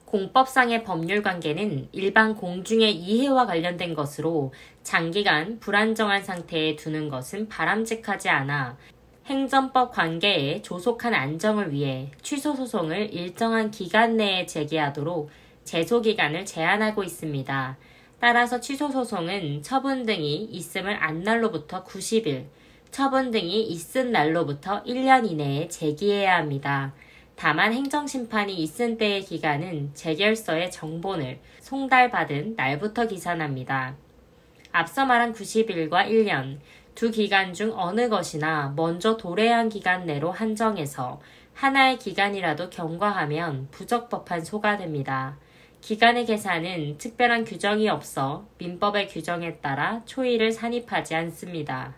공법상의 법률 관계는 일반 공중의 이해와 관련된 것으로 장기간 불안정한 상태에 두는 것은 바람직하지 않아 행정법 관계에 조속한 안정을 위해 취소소송을 일정한 기간 내에 제기하도록 제소기간을 제한하고 있습니다. 따라서 취소소송은 처분 등이 있음을 안 날로부터 90일, 처분 등이 있은 날로부터 1년 이내에 제기해야 합니다. 다만 행정심판이 있은 때의 기간은 재결서의 정본을 송달받은 날부터 기산합니다. 앞서 말한 90일과 1년, 두 기간 중 어느 것이나 먼저 도래한 기간 내로 한정해서 하나의 기간이라도 경과하면 부적법한 소가 됩니다. 기간의 계산은 특별한 규정이 없어 민법의 규정에 따라 초일을 산입하지 않습니다.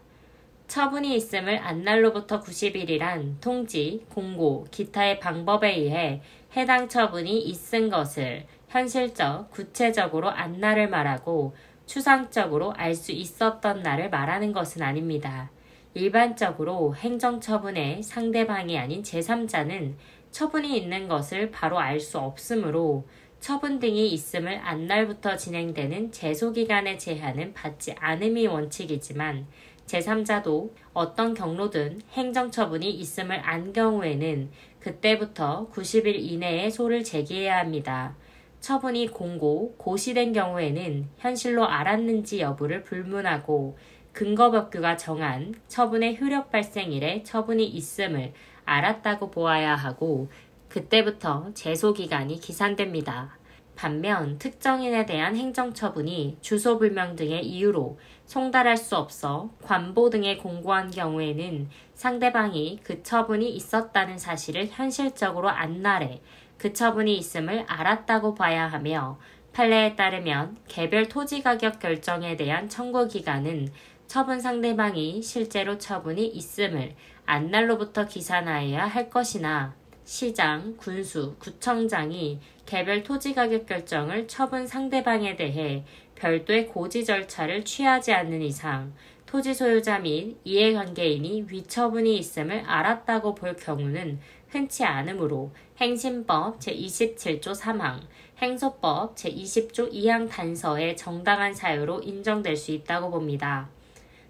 처분이 있음을 안 날로부터 90일이란 통지, 공고, 기타의 방법에 의해 해당 처분이 있은 것을 현실적, 구체적으로 안 날을 말하고 추상적으로 알 수 있었던 날을 말하는 것은 아닙니다. 일반적으로 행정처분의 상대방이 아닌 제3자는 처분이 있는 것을 바로 알 수 없으므로 처분 등이 있음을 안 날부터 진행되는 제소기간의 제한은 받지 않음이 원칙이지만 제3자도 어떤 경로든 행정처분이 있음을 안 경우에는 그때부터 90일 이내에 소를 제기해야 합니다. 처분이 공고, 고시된 경우에는 현실로 알았는지 여부를 불문하고 근거법규가 정한 처분의 효력 발생일에 처분이 있음을 알았다고 보아야 하고 그때부터 제소기간이 기산됩니다. 반면 특정인에 대한 행정처분이 주소불명 등의 이유로 송달할 수 없어 관보 등에 공고한 경우에는 상대방이 그 처분이 있었다는 사실을 현실적으로 안 날해 그 처분이 있음을 알았다고 봐야 하며 판례에 따르면 개별 토지가격 결정에 대한 청구기간은 처분 상대방이 실제로 처분이 있음을 안 날로부터 기산하여야 할 것이나 시장, 군수, 구청장이 개별 토지가격 결정을 처분 상대방에 대해 별도의 고지 절차를 취하지 않는 이상 토지 소유자 및 이해관계인이 위처분이 있음을 알았다고 볼 경우는 흔치 않으므로 행신법 제27조 3항, 행소법 제20조 2항 단서의 정당한 사유로 인정될 수 있다고 봅니다.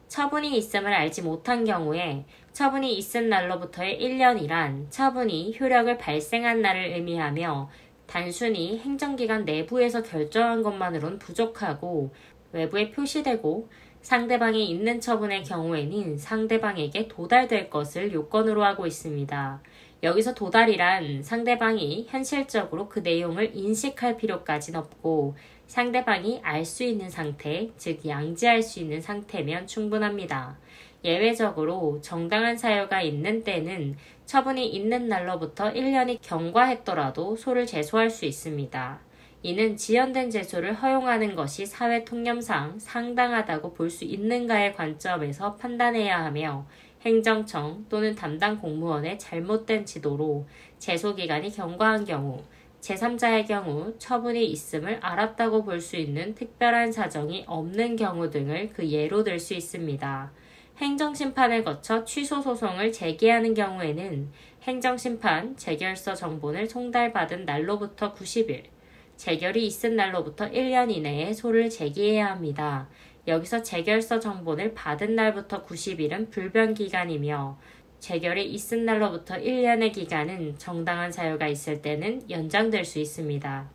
처분이 있음을 알지 못한 경우에 처분이 있은 날로부터의 1년이란 처분이 효력을 발생한 날을 의미하며 단순히 행정기관 내부에서 결정한 것만으론 부족하고 외부에 표시되고 상대방이 있는 처분의 경우에는 상대방에게 도달될 것을 요건으로 하고 있습니다. 여기서 도달이란 상대방이 현실적으로 그 내용을 인식할 필요까진 없고 상대방이 알 수 있는 상태, 즉 양지할 수 있는 상태면 충분합니다. 예외적으로 정당한 사유가 있는 때는 처분이 있는 날로부터 1년이 경과했더라도 소를 제소할 수 있습니다. 이는 지연된 제소를 허용하는 것이 사회 통념상 상당하다고 볼 수 있는가의 관점에서 판단해야 하며 행정청 또는 담당 공무원의 잘못된 지도로 제소기간이 경과한 경우 제3자의 경우 처분이 있음을 알았다고 볼 수 있는 특별한 사정이 없는 경우 등을 그 예로 들 수 있습니다. 행정심판을 거쳐 취소소송을 제기하는 경우에는 행정심판 재결서 정본을 송달받은 날로부터 90일, 재결이 있은 날로부터 1년 이내에 소를 제기해야 합니다. 여기서 재결서 정본을 받은 날부터 90일은 불변기간이며 재결이 있은 날로부터 1년의 기간은 정당한 사유가 있을 때는 연장될 수 있습니다.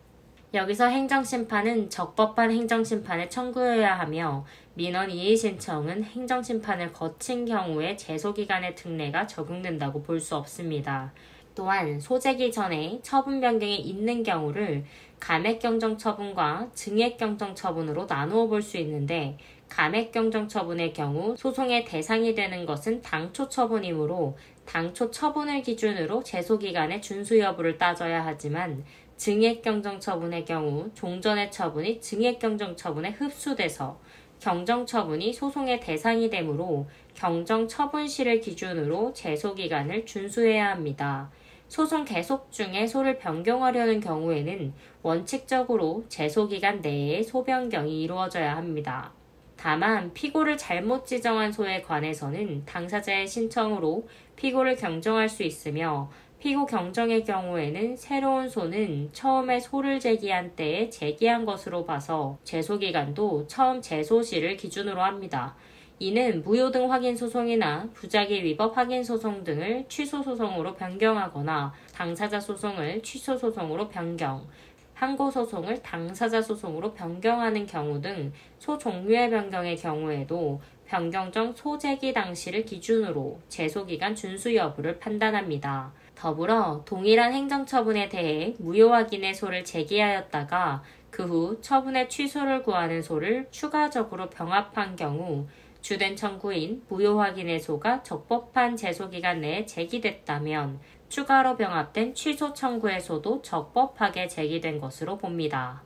여기서 행정심판은 적법한 행정심판을 청구해야 하며 민원 이의 신청은 행정심판을 거친 경우에 제소기간의 특례가 적용된다고 볼 수 없습니다. 또한 소재기 전에 처분 변경이 있는 경우를 감액경정처분과 증액경정처분으로 나누어 볼 수 있는데 감액경정처분의 경우 소송의 대상이 되는 것은 당초 처분이므로 당초 처분을 기준으로 제소기간의 준수 여부를 따져야 하지만 증액경정처분의 경우 종전의 처분이 증액경정처분에 흡수돼서 경정처분이 소송의 대상이 되므로 경정처분시를 기준으로 제소기간을 준수해야 합니다. 소송 계속 중에 소를 변경하려는 경우에는 원칙적으로 제소기간 내에 소변경이 이루어져야 합니다. 다만 피고를 잘못 지정한 소에 관해서는 당사자의 신청으로 피고를 경정할 수 있으며 피고 경정의 경우에는 새로운 소는 처음에 소를 제기한 때에 제기한 것으로 봐서 제소기간도 처음 제소시를 기준으로 합니다. 이는 무효 등 확인 소송이나 부작위 위법 확인 소송 등을 취소 소송으로 변경하거나 당사자 소송을 취소 소송으로 변경, 항고 소송을 당사자 소송으로 변경하는 경우 등 소 종류의 변경의 경우에도 변경 전 소제기 당시를 기준으로 제소기간 준수 여부를 판단합니다. 더불어 동일한 행정처분에 대해 무효 확인의 소를 제기하였다가 그 후 처분의 취소를 구하는 소를 추가적으로 병합한 경우 주된 청구인 무효 확인의 소가 적법한 제소기간 내에 제기됐다면 추가로 병합된 취소 청구의 소도 적법하게 제기된 것으로 봅니다.